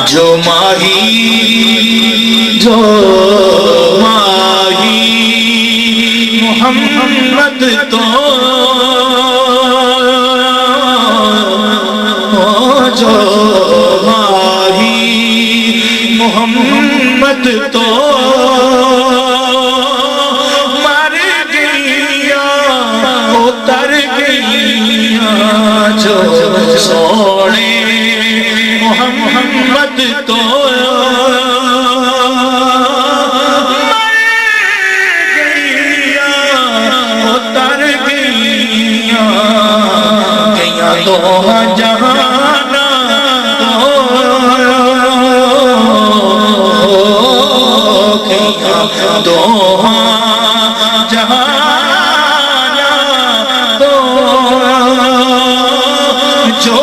جو ماہی محمد تو جو ماہی محمد تو مر گیا اتر گیا جو سونے محمد تو مر گیا اتر گیا گیا تو جہانا گیا تو جہانا تو جو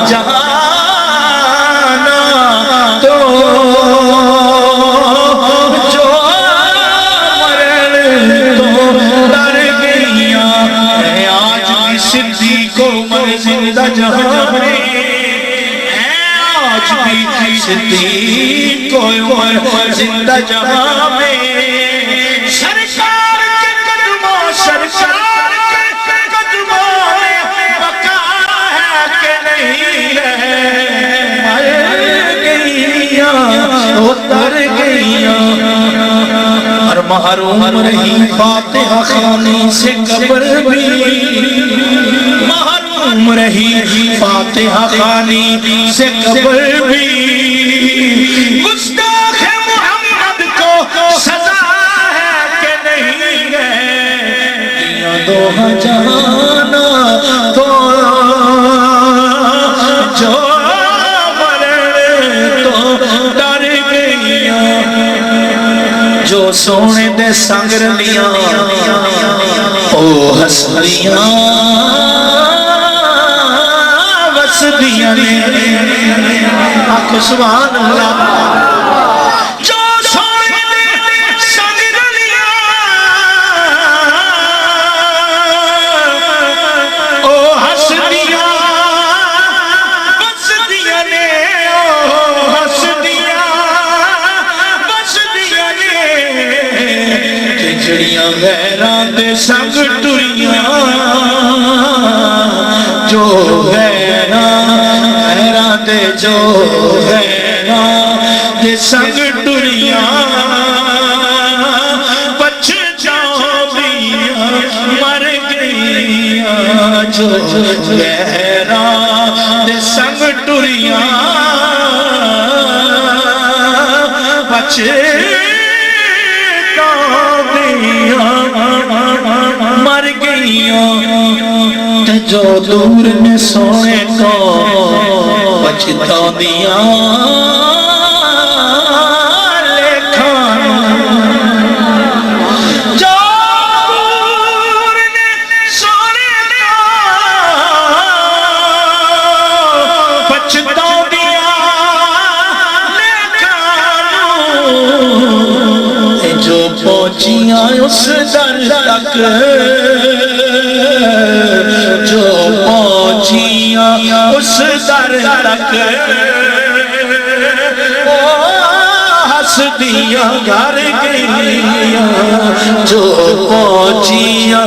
جہانا تو جو مرن تو ڈر گیا ہے آج بھی صدیق عمر زندہ جہاں میں ہے آج بھی صدیق عمر زندہ جہاں میں سرکار کے قدموں سرکار اتر گیا اور محروم رہی فاتحہ خوانی سے قبر بھی محروم رہی فاتحہ خوانی سے قبر بھی گستاخ محمد کو سزا ہے کہ نہیں ہے دیا دو جانا تو جو جو سونے دے سنگ رلیاں او ہسلیاں وسدیاں نے آکھ سبحان اللہ جو سونے دے سنگ رلیاں او ہسلیاں وسدیاں نے او ہسلیاں جڑیاں غیران دے سنگ ٹریاں جو غیران دے جو غیران دے سنگ ٹریاں بچ جاؤں مر گیا جو غیران دے سنگ ٹریاں بچ مر گیا جو دور نے سونے کو بچتا دیا لیکھان جو دور نے سونے کو بچتا دیا لیکھان جو پہنچیاں اس در تک جو پہنچیاں اس در تک ہس دیا گھر گیا جو پہنچیاں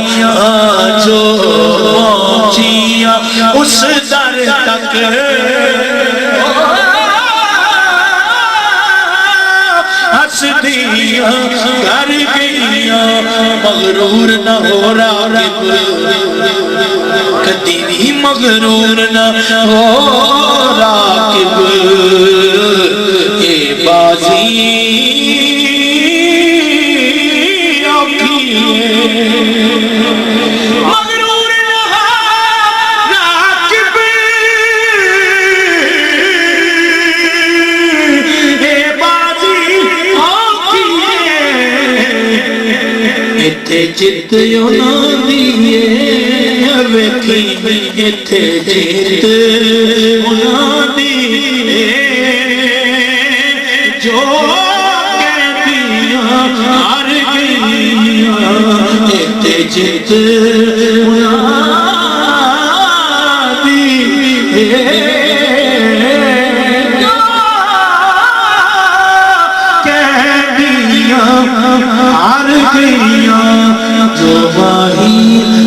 اس در تک ہس دیا گھر گیا مغرور نہ ہو راغب کدی بھی مغرور نہ ہو راغب اے بازی مغرور نہ ہو راغب اے بازی اتھے جت یونا دیئے ویکھی اتھے جت یونا دیئے جو کہتیاں ہر گئیاں جت منادی کہنیاں ہار گئیاں جو واہی